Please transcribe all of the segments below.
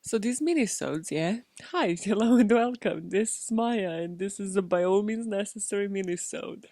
So these minisodes, yeah? Hi, hello and welcome. This is Maya and this is a by all means necessary minisode.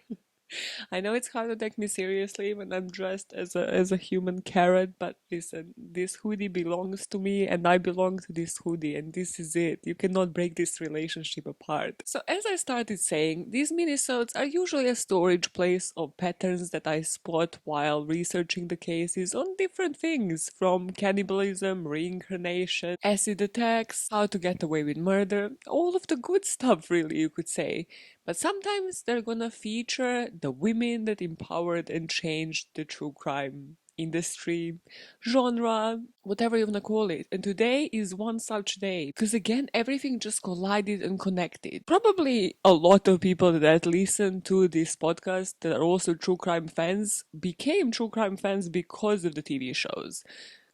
I know it's hard to take me seriously when I'm dressed as a human carrot, but listen, this hoodie belongs to me and I belong to this hoodie, and this is it. You cannot break this relationship apart. So as I started saying, these minisodes are usually a storage place of patterns that I spot while researching the cases on different things, from cannibalism, reincarnation, acid attacks, how to get away with murder, all of the good stuff really, you could say. But sometimes they're gonna feature the women that empowered and changed the true crime industry, genre, whatever you wanna call it. And today is one such day. Because again, everything just collided and connected. Probably a lot of people that listen to this podcast that are also true crime fans became true crime fans because of the TV shows.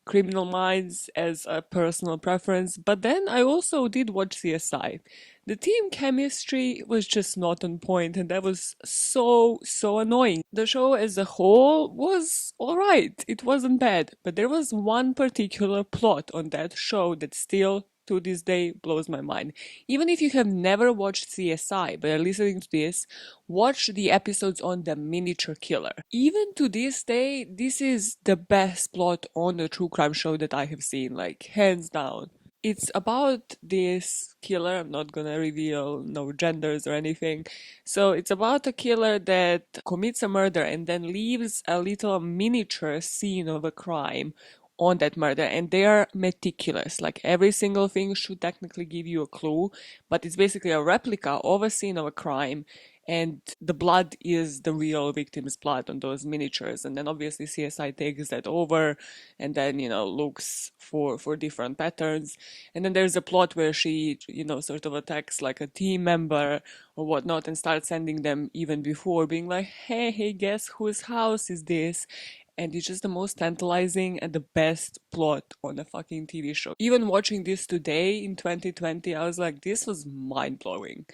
Criminal Minds as a personal preference, but then I also did watch CSI. The team chemistry was just not on point, and that was so annoying. The show as a whole was alright, it wasn't bad, but there was one particular plot on that show that still to this day blows my mind. Even if you have never watched CSI but are listening to this, watch the episodes on the miniature killer. Even to this day, this is the best plot on a true crime show that I have seen, like hands down. It's about this killer. I'm not gonna reveal no genders or anything. So it's about a killer that commits a murder and then leaves a little miniature scene of a crime on that murder, and they are meticulous. Like every single thing should technically give you a clue, but it's basically a replica of a scene of a crime, and the blood is the real victim's blood on those miniatures. And then obviously CSI takes that over and then looks for different patterns. And then there's a plot where she sort of attacks like a team member or whatnot and starts sending them even before, being like, hey, guess whose house is this? And it's just the most tantalizing and the best plot on a fucking TV show. Even watching this today in 2020, I was like, this was mind blowing.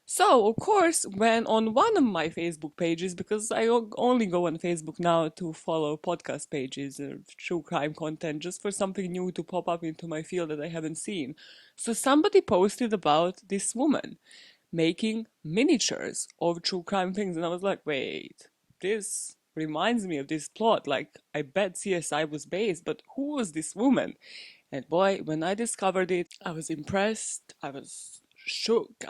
So, of course, when on one of my Facebook pages, because I only go on Facebook now to follow podcast pages or true crime content just for something new to pop up into my field that I haven't seen. So, somebody posted about this woman making miniatures of true crime things, and I was like, wait, this reminds me of this plot. Like, I bet CSI was based, but who was this woman? And boy, when I discovered it, I was impressed. I was shook.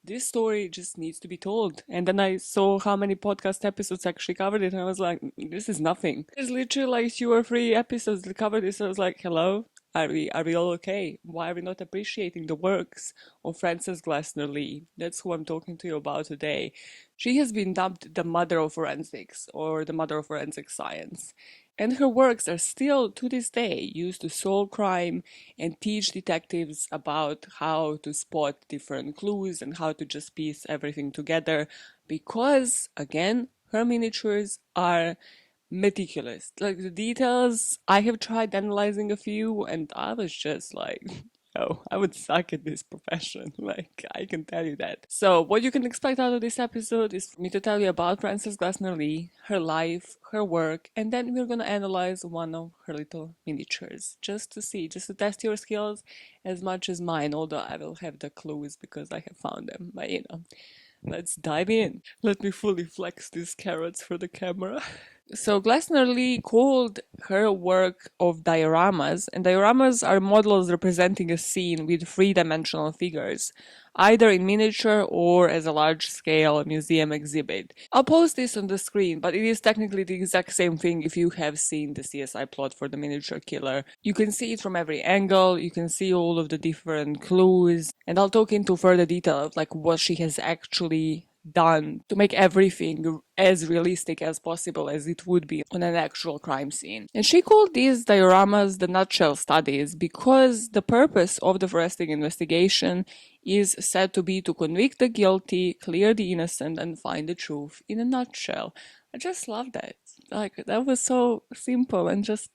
This story just needs to be told. And then I saw how many podcast episodes actually covered it, and I was like, this is nothing. There's literally like 2 or 3 episodes that cover this. I was like, hello? Are we all okay? Why are we not appreciating the works of Frances Glessner Lee? That's who I'm talking to you about today. She has been dubbed the mother of forensics, or the mother of forensic science. And her works are still, to this day, used to solve crime and teach detectives about how to spot different clues and how to just piece everything together because, again, her miniatures are meticulous. Like the details, I have tried analyzing a few and I was just like, oh, I would suck at this profession. Like, I can tell you that. So, what you can expect out of this episode is for me to tell you about Frances Glessner Lee, her life, her work, and then we're gonna analyze one of her little miniatures just to see, just to test your skills as much as mine, although I will have the clues because I have found them. But let's dive in. Let me fully flex these carrots for the camera. So Glessner Lee called her work of dioramas, and dioramas are models representing a scene with three-dimensional figures, either in miniature or as a large-scale museum exhibit. I'll post this on the screen, but it is technically the exact same thing if you have seen the CSI plot for the miniature killer. You can see it from every angle, you can see all of the different clues, and I'll talk into further detail of like what she has actually done to make everything as realistic as possible as it would be on an actual crime scene. And she called these dioramas the nutshell studies because the purpose of the forensic investigation is said to be to convict the guilty, clear the innocent, and find the truth in a nutshell. I just love that. Like, that was so simple and just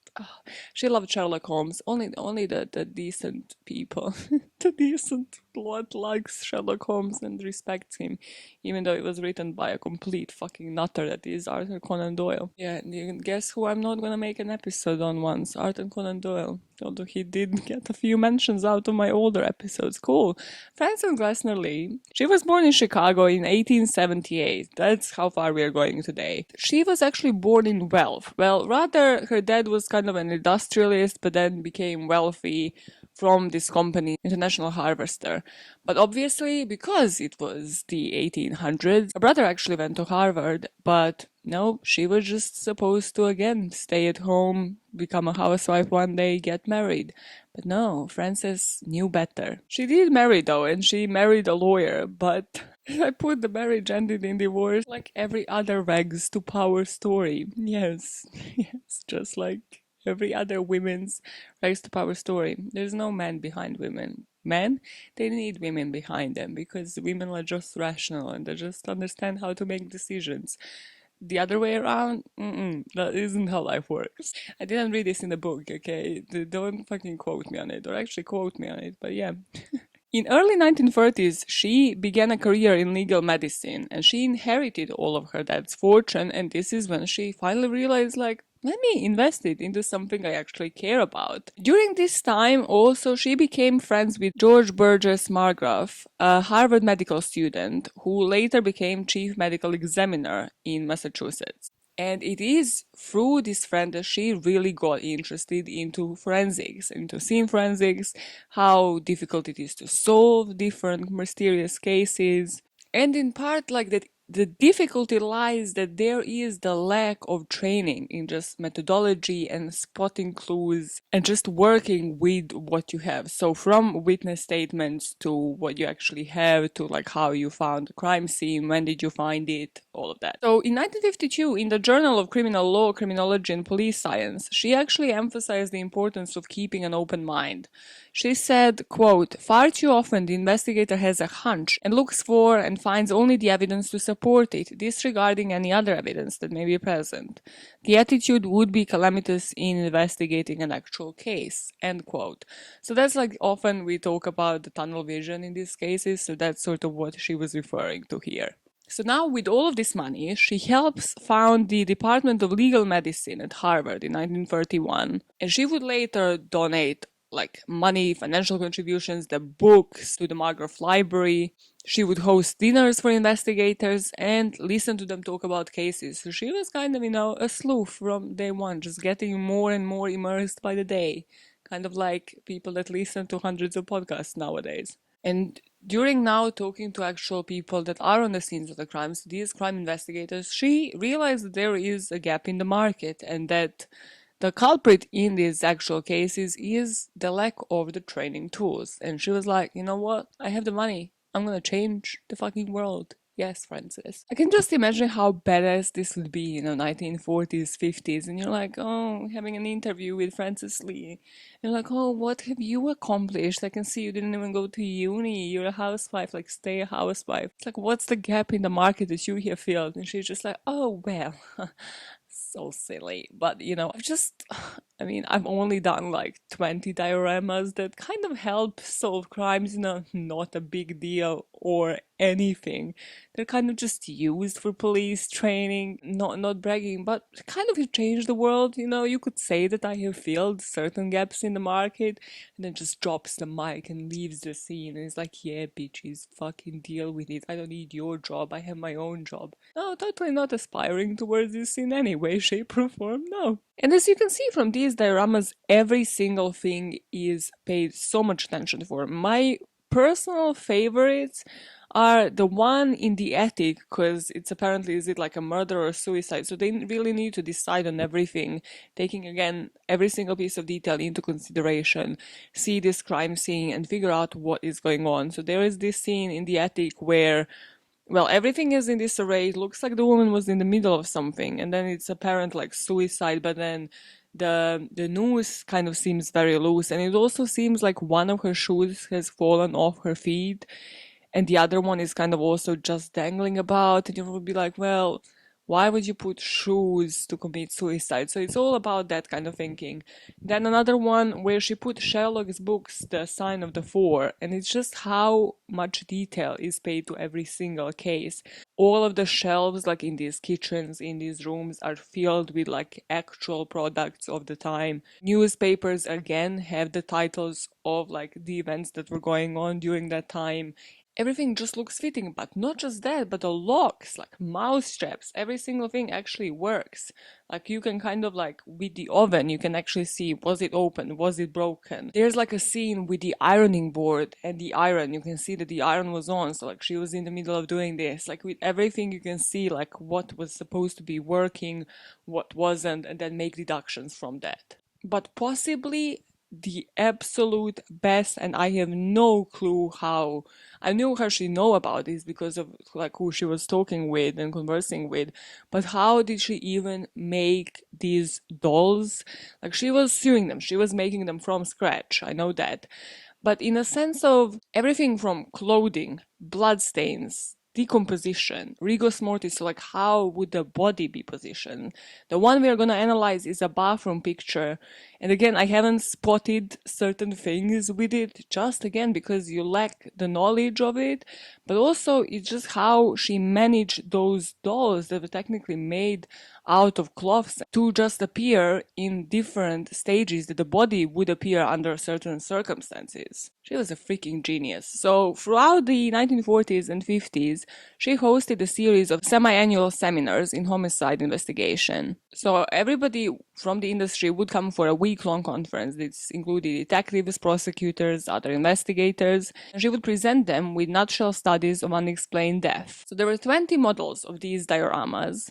she loved Sherlock Holmes. Only the decent people, the decent blood likes Sherlock Holmes and respects him, even though it was written by a complete fucking nutter that is Arthur Conan Doyle. Yeah, and you can guess who I'm not gonna make an episode on once? Arthur Conan Doyle. although he did get a few mentions out of my older episodes. Cool. Frances Glessner Lee. She was born in Chicago in 1878. That's how far we are going today. She was actually born in wealth. Well, rather, her dad was kind of an industrialist, but then became wealthy from this company, International Harvester. But obviously, because it was the 1800s, her brother actually went to Harvard, but no, she was just supposed to again stay at home, become a housewife one day, get married. But no, Frances knew better. She did marry though, and she married a lawyer, but I put the marriage ended in divorce like every other rags to power story. Yes, yes, just like every other women's rise to power story. There's no man behind women. Men, they need women behind them because women are just rational and they just understand how to make decisions. The other way around, that isn't how life works. I didn't read this in the book, okay? Don't fucking quote me on it, or actually quote me on it, but yeah. In early 1930s, she began a career in legal medicine and she inherited all of her dad's fortune, and this is when she finally realized like, let me invest it into something I actually care about. During this time, also, she became friends with George Burgess Margraf, a Harvard medical student who later became chief medical examiner in Massachusetts. And it is through this friend that she really got interested into forensics, into scene forensics, how difficult it is to solve different mysterious cases. And in part, like that, the difficulty lies that there is the lack of training in just methodology and spotting clues and just working with what you have. So from witness statements to what you actually have to like how you found the crime scene, when did you find it, all of that. So in 1952, in the Journal of Criminal Law, Criminology and Police Science, she actually emphasized the importance of keeping an open mind. She said, quote, "Far too often the investigator has a hunch and looks for and finds only the evidence to support it, disregarding any other evidence that may be present. The attitude would be calamitous in investigating an actual case," end quote. So that's like often we talk about the tunnel vision in these cases, so that's sort of what she was referring to here. So now with all of this money, she helps found the Department of Legal Medicine at Harvard in 1931, and she would later donate like money, financial contributions, the books to the Margraf Library. She would host dinners for investigators and listen to them talk about cases. So she was kind of, a sleuth from day one, just getting more and more immersed by the day. Kind of like people that listen to hundreds of podcasts nowadays. And during now talking to actual people that are on the scenes of the crimes, these crime investigators, she realized that there is a gap in the market and that the culprit in these actual cases is the lack of the training tools. And she was like, you know what? I have the money. I'm gonna change the fucking world. Yes, Frances. I can just imagine how badass this would be in the 1940s, 50s, and you're like, oh, having an interview with Frances Lee. You're like, oh, what have you accomplished? I can see you didn't even go to uni. You're a housewife, like, stay a housewife. It's like, what's the gap in the market that you have filled? And she's just like, oh, well, so silly. But, I've only done like 20 dioramas that kind of help solve crimes, not a big deal or anything. They're kind of just used for police training, not bragging, but kind of change the world. You could say that I have filled certain gaps in the market, and then just drops the mic and leaves the scene. And it's like, yeah, bitches, fucking deal with it. I don't need your job. I have my own job. No, totally not aspiring towards this in any way, shape, or form. No. And as you can see from these dioramas, every single thing is paid so much attention for. My personal favorites are the one in the attic, because it's apparently, is it like a murder or suicide? So they really need to decide on everything, taking again every single piece of detail into consideration, see this crime scene and figure out what is going on. So there is this scene in the attic where, well, everything is in disarray. It looks like the woman was in the middle of something, and then it's apparent like suicide, but then the noose kind of seems very loose, and it also seems like one of her shoes has fallen off her feet, and the other one is kind of also just dangling about, and you would be like, well, Why would you put shoes to commit suicide? So it's all about that kind of thinking. Then another one where she put Sherlock's books, The Sign of the Four, and it's just how much detail is paid to every single case. All of the shelves, like in these kitchens, in these rooms, are filled with like actual products of the time. Newspapers again have the titles of like the events that were going on during that time. Everything just looks fitting, but not just that, but the locks, like mouse straps, every single thing actually works. Like you can kind of like with the oven, you can actually see, was it open, was it broken? There's like a scene with the ironing board and the iron. You can see that the iron was on, so like she was in the middle of doing this. Like with everything, you can see like what was supposed to be working, what wasn't, and then make deductions from that. But possibly the absolute best, and I have no clue how. I knew how she know about this because of like who she was talking with and conversing with, but how did she even make these dolls? Like she was sewing them, she was making them from scratch, I know that. But in a sense of everything from clothing, bloodstains, decomposition, rigor mortis, so like how would the body be positioned? The one we are going to analyze is a bathroom picture. And again, I haven't spotted certain things with it, just again because you lack the knowledge of it, but also it's just how she managed those dolls that were technically made out of cloths to just appear in different stages that the body would appear under certain circumstances. She was a freaking genius. So throughout the 1940s and 50s, she hosted a series of semi-annual seminars in homicide investigation. So everybody from the industry would come for a week-long conference. This included detectives, prosecutors, other investigators, and she would present them with nutshell studies of unexplained death. So there were 20 models of these dioramas,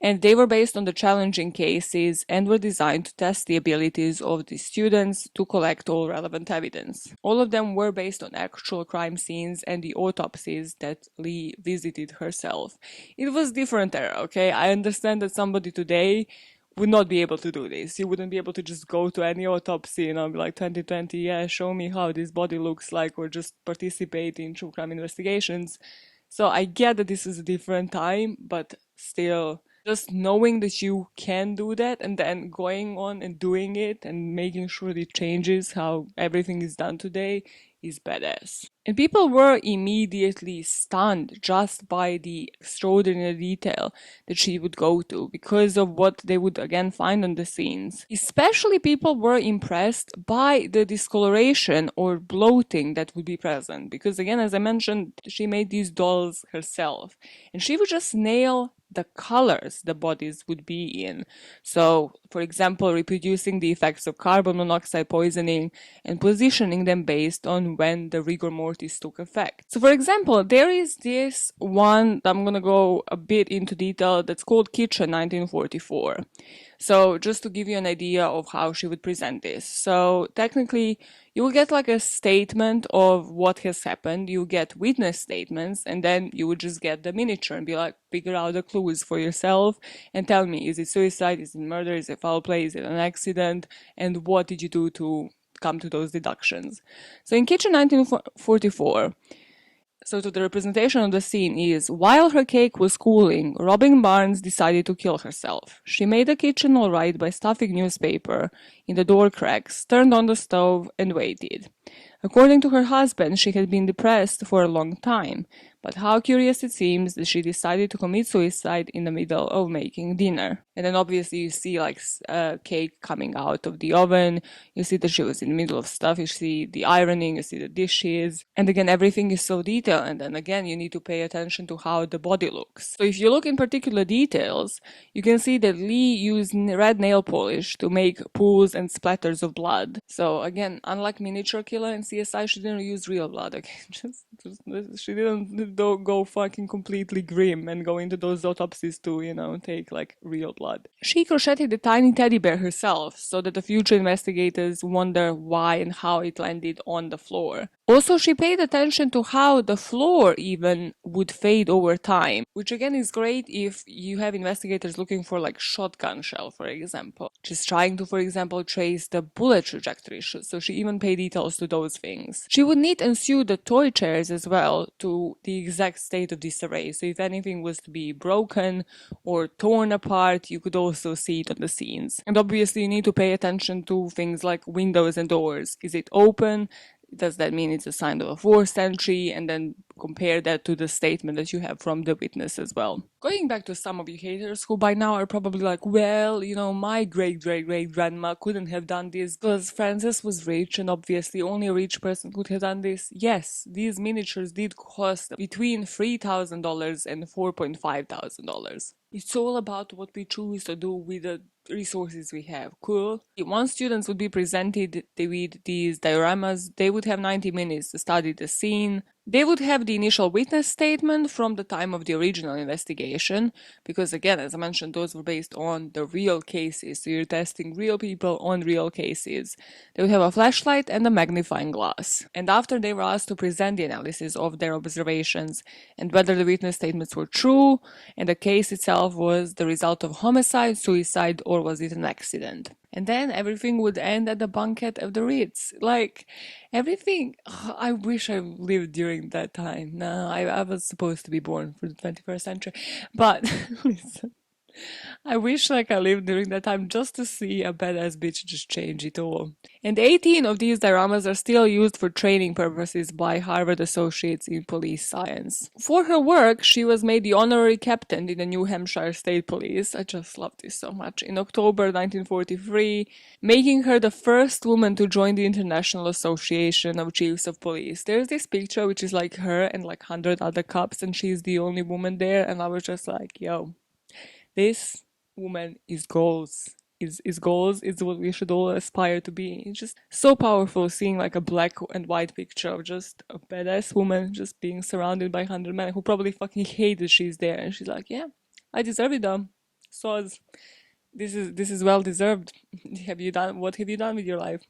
and they were based on the challenging cases and were designed to test the abilities of the students to collect all relevant evidence. All of them were based on actual crime scenes and the autopsies that Lee visited herself. It was different era, okay? I understand that somebody today would not be able to do this. You wouldn't be able to just go to any autopsy and be like 2020, yeah, show me how this body looks like, or just participate in true crime investigations. So I get that this is a different time, but still, just knowing that you can do that and then going on and doing it and making sure it changes how everything is done today is badass. And people were immediately stunned just by the extraordinary detail that she would go to because of what they would again find on the scenes. Especially people were impressed by the discoloration or bloating that would be present because again, as I mentioned, she made these dolls herself and she would just nail the colors the bodies would be in. So, for example, reproducing the effects of carbon monoxide poisoning and positioning them based on when the rigor mortis took effect. So, for example, there is this one, I'm gonna go a bit into detail, that's called Kitchen 1944. So just to give you an idea of how she would present this. So technically, you will get like a statement of what has happened. You get witness statements, and then you would just get the miniature and be like, figure out the clues for yourself and tell me, is it suicide? Is it murder? Is it foul play? Is it an accident? And what did you do to come to those deductions? So in Kitchen 1944, so to the representation of the scene is, while her cake was cooling, Robin Barnes decided to kill herself. She made the kitchen all right by stuffing newspaper in the door cracks, turned on the stove, and waited. According to her husband, she had been depressed for a long time, but how curious it seems that she decided to commit suicide in the middle of making dinner. And then obviously you see like cake coming out of the oven, you see that she was in the middle of stuff, you see the ironing, you see the dishes, and again everything is so detailed, and then again you need to pay attention to how the body looks. So if you look in particular details, you can see that Lee used red nail polish to make pools and splatters of blood. So again, unlike Miniature Killer and CSI, she didn't use real blood, okay? She didn't go fucking completely grim and go into those autopsies to, take like real blood. She crocheted a tiny teddy bear herself so that the future investigators wonder why and how it landed on the floor. Also, she paid attention to how the floor even would fade over time, which again is great if you have investigators looking for like shotgun shell, for example. Just trying to, for example, trace the bullet trajectory, so she even paid details to those things. She would knit and sew the toy chairs as well to the exact state of disarray. So if anything was to be broken or torn apart, you could also see it on the scenes. And obviously you need to pay attention to things like windows and doors. Is it open? Does that mean it's a sign of a forced entry? And then compare that to the statement that you have from the witness as well. Going back to some of you haters who by now are probably like, well, you know, my great-great-great-grandma couldn't have done this because Frances was rich and obviously only a rich person could have done this. Yes, these miniatures did cost between $3,000 and $4,500. It's all about what we choose to do with the resources we have. Cool. Once students would be presented with these dioramas, they would have 90 minutes to study the scene. They would have the initial witness statement from the time of the original investigation, because again, as I mentioned, those were based on the real cases, so you're testing real people on real cases. They would have a flashlight and a magnifying glass. And after they were asked to present the analysis of their observations and whether the witness statements were true, and the case itself was the result of homicide, suicide, or was it an accident. And then everything would end at the banquet of the Ritz. Like, everything. I wish I lived during that time. No, I was supposed to be born for the 21st century. But, listen. I wish like I lived during that time just to see a badass bitch just change it all. And 18 of these dioramas are still used for training purposes by Harvard Associates in Police Science. For her work, she was made the honorary captain in the New Hampshire State Police. I just love this so much. In October 1943, making her the first woman to join the International Association of Chiefs of Police. There's this picture which is like her and like 100 other cops, and she's the only woman there, and I was just like, yo. This woman is goals. Is goals. Is what we should all aspire to be. It's just so powerful seeing like a black and white picture of just a badass woman just being surrounded by 100 men who probably fucking hate that she's there, and she's like, yeah, I deserve it though. So this is well deserved. Have you done what have you done with your life?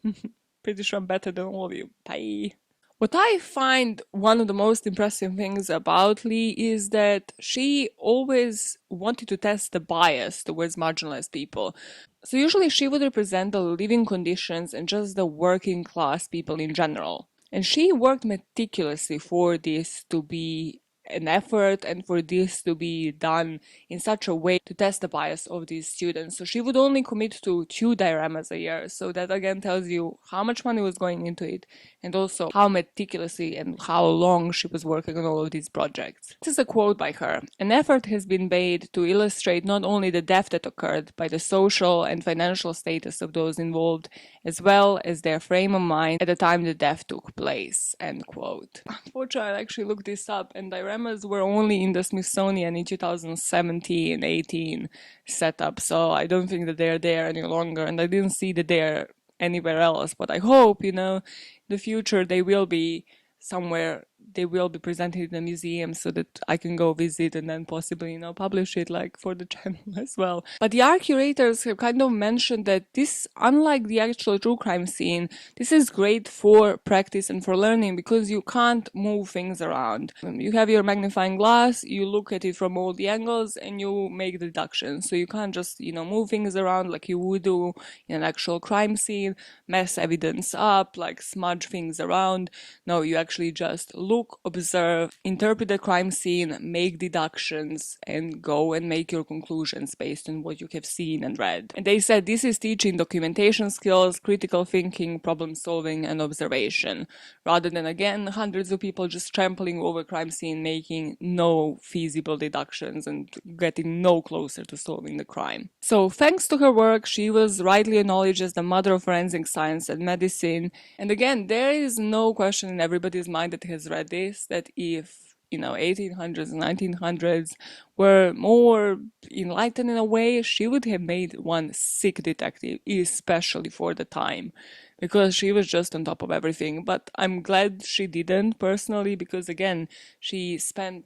Pretty sure I'm better than all of you. Bye. What I find one of the most impressive things about Lee is that she always wanted to test the bias towards marginalized people. So usually she would represent the living conditions and just the working class people in general. And she worked meticulously for this to be an effort and for this to be done in such a way to test the bias of these students. So she would only commit to 2 dioramas a year. So that again tells you how much money was going into it and also how meticulously and how long she was working on all of these projects. This is a quote by her. An effort has been made to illustrate not only the death that occurred, but the social and financial status of those involved, as well as their frame of mind at the time the death took place. End quote. Unfortunately, I actually looked this up, and dioramas were only in the Smithsonian in 2017-18 setup, so I don't think that they're there any longer, and I didn't see that they're anywhere else, but I hope, in the future they will be somewhere, they will be presented in a museum so that I can go visit and then possibly, publish it like for the channel as well. But the art curators have kind of mentioned that this, unlike the actual true crime scene, this is great for practice and for learning because you can't move things around. You have your magnifying glass, you look at it from all the angles and you make the deductions. So you can't just, move things around like you would do in an actual crime scene, mess evidence up, like smudge things around. No, you actually just look, observe, interpret the crime scene, make deductions, and go and make your conclusions based on what you have seen and read. And they said this is teaching documentation skills, critical thinking, problem solving, and observation, rather than, again, hundreds of people just trampling over crime scene, making no feasible deductions and getting no closer to solving the crime. So thanks to her work, she was rightly acknowledged as the mother of forensic science and medicine. And again, there is no question in everybody's mind that has read this, that if 1800s and 1900s were more enlightened in a way, she would have made one sick detective, especially for the time, because she was just on top of everything. But I'm glad she didn't, personally, because again, she spent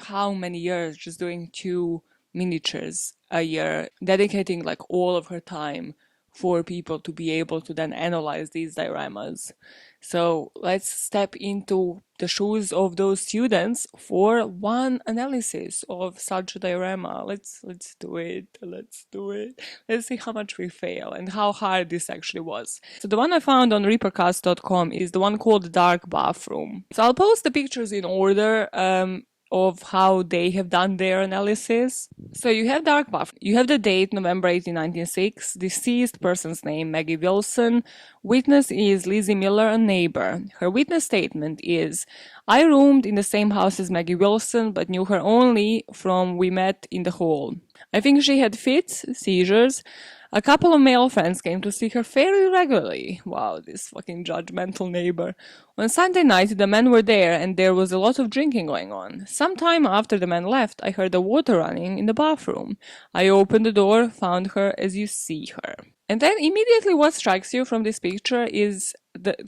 how many years just doing 2 miniatures a year, dedicating like all of her time for people to be able to then analyze these dioramas. So let's step into the shoes of those students for one analysis of such a diorama. Let's do it. Let's do it. Let's see how much we fail and how hard this actually was. So the one I found on reapercast.com is the one called Dark Bathroom. So I'll post the pictures in order of how they have done their analysis. So you have Dark Bathroom. You have the date, November 18, 1906, deceased person's name, Maggie Wilson. Witness is Lizzie Miller, a neighbor. Her witness statement is, I roomed in the same house as Maggie Wilson, but knew her only from we met in the hall. I think she had fits, seizures. A couple of male friends came to see her fairly regularly. Wow, this fucking judgmental neighbor. On Sunday night, the men were there and there was a lot of drinking going on. Some time after the men left, I heard the water running in the bathroom. I opened the door, found her as you see her. And then immediately what strikes you from this picture is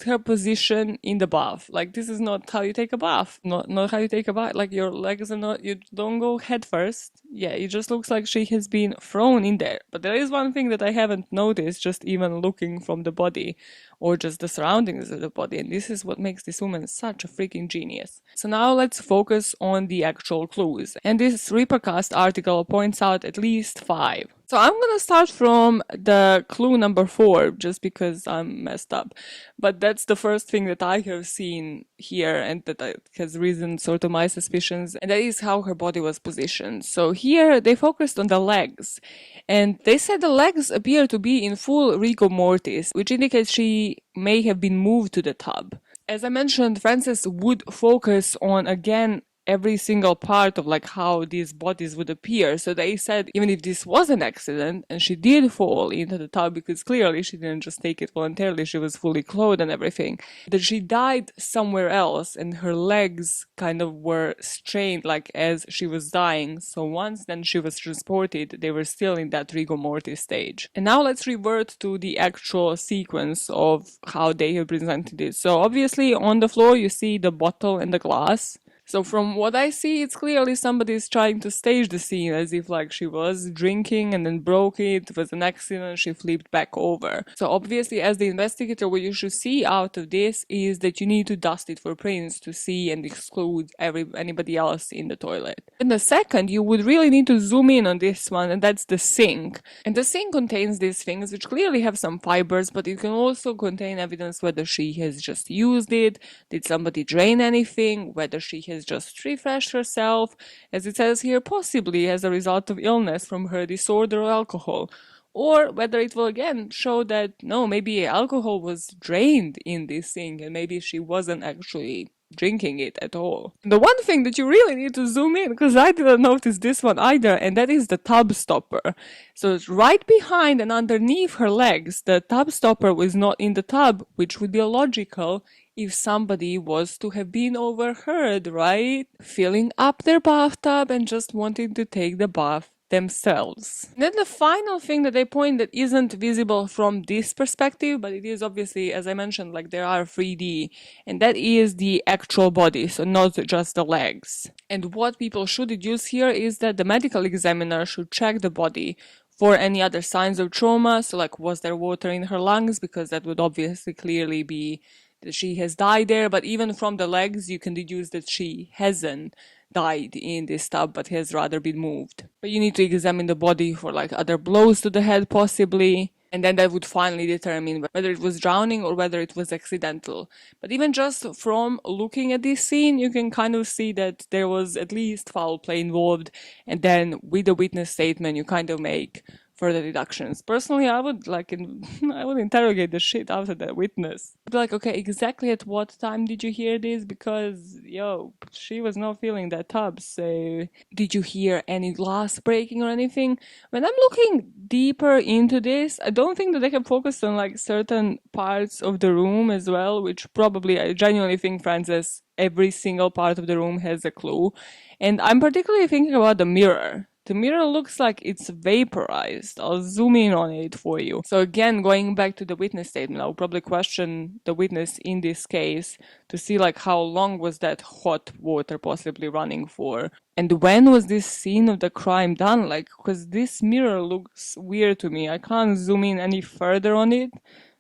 her position in the bath. Like, this is not how you take a bath. Not how you take a bath. Like, your legs are not, you don't go head first. Yeah, it just looks like she has been thrown in there. But there is one thing that I haven't noticed just even looking from the body or just the surroundings of the body, and this is what makes this woman such a freaking genius. So now let's focus on the actual clues. And this Reapercast article points out at least 5. So I'm gonna start from the clue number 4, just because I'm messed up. But that's the first thing that I have seen here and that has risen sort of my suspicions, and that is how her body was positioned. So here they focused on the legs, and they said the legs appear to be in full rigor mortis, which indicates she may have been moved to the tub. As I mentioned, Frances would focus on, again, every single part of like how these bodies would appear. So they said even if this was an accident and she did fall into the tub, because clearly she didn't just take it voluntarily, she was fully clothed and everything, that she died somewhere else and her legs kind of were strained like as she was dying. So once then she was transported, they were still in that rigor mortis stage. And now let's revert to the actual sequence of how they have presented it. So obviously on the floor you see the bottle and the glass. So from what I see, it's clearly somebody's trying to stage the scene as if like she was drinking and then broke it, it was an accident, she flipped back over. So obviously as the investigator, what you should see out of this is that you need to dust it for prints to see and exclude anybody else in the toilet. And the second, you would really need to zoom in on this one, and that's the sink. And the sink contains these things which clearly have some fibers, but it can also contain evidence whether she has just used it, did somebody drain anything, whether she has just refreshed herself, as it says here, possibly as a result of illness from her disorder or alcohol, or whether it will again show that no, maybe alcohol was drained in this thing and maybe she wasn't actually drinking it at all. The one thing that you really need to zoom in, because I didn't notice this one either, and that is the tub stopper. So it's right behind and underneath her legs. The tub stopper was not in the tub, which would be logical if somebody was to have been overheard, right? Filling up their bathtub and just wanting to take the bath themselves. And then the final thing that they point that isn't visible from this perspective, but it is obviously, as I mentioned, like there are 3D, and that is the actual body, so not just the legs. And what people should deduce here is that the medical examiner should check the body for any other signs of trauma, so like was there water in her lungs, because that would obviously clearly be that she has died there, but even from the legs you can deduce that she hasn't died in this tub but has rather been moved. But you need to examine the body for like other blows to the head possibly, and then that would finally determine whether it was drowning or whether it was accidental. But even just from looking at this scene, you can kind of see that there was at least foul play involved, and then with the witness statement you kind of make further deductions. Personally, I would I would interrogate the shit out of that witness. I'd be like, okay, exactly at what time did you hear this? Because, yo, she was not feeling that tub, so did you hear any glass breaking or anything? When I'm looking deeper into this, I don't think that they have focused on like certain parts of the room as well, which probably I genuinely think Frances every single part of the room has a clue. And I'm particularly thinking about the mirror. The mirror looks like it's vaporized. I'll zoom in on it for you. So again, going back to the witness statement, I'll probably question the witness in this case to see like how long was that hot water possibly running for, and when was this scene of the crime done? Like, because this mirror looks weird to me. I can't zoom in any further on it,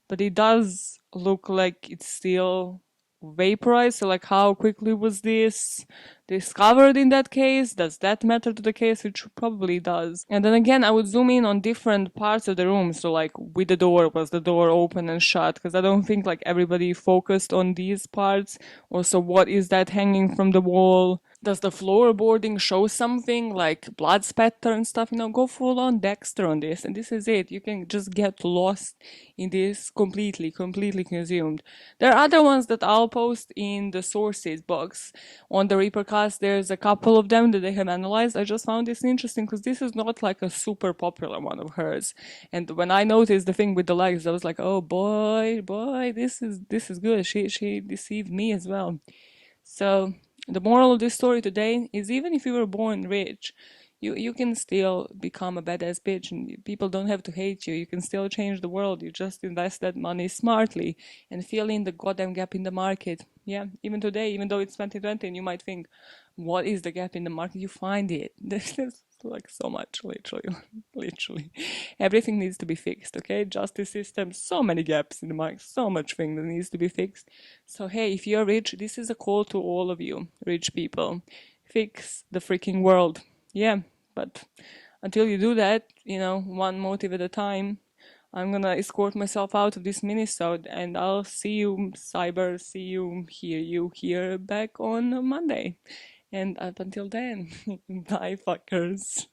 but it does look like it's still vaporized. So like, how quickly was this discovered in that case? Does that matter to the case? Which probably does. And then again, I would zoom in on different parts of the room. So like with the door, was the door open and shut? Because I don't think like everybody focused on these parts. Also, what is that hanging from the wall? Does the floorboarding show something like blood spatter and stuff? Go full on Dexter on this, and this is it. You can just get lost in this completely consumed. There are other ones that I'll post in the sources box on the Reapercast. There's a couple of them that they have analyzed. I just found this interesting because this is not like a super popular one of hers. And when I noticed the thing with the legs, I was like, oh boy, this is good. She deceived me as well. So the moral of this story today is even if you were born rich, you can still become a badass bitch and people don't have to hate you. You can still change the world. You just invest that money smartly and fill in the goddamn gap in the market. Yeah, even today, even though it's 2020 and you might think, what is the gap in the market? You find it. There's like so much, literally. Everything needs to be fixed, okay? Justice system, so many gaps in the market, so much thing that needs to be fixed. So hey, if you're rich, this is a call to all of you, rich people. Fix the freaking world. Yeah, but until you do that, one motive at a time, I'm gonna escort myself out of this minisode and I'll see you, Cyber, see you, hear you here back on Monday. And up until then, bye fuckers.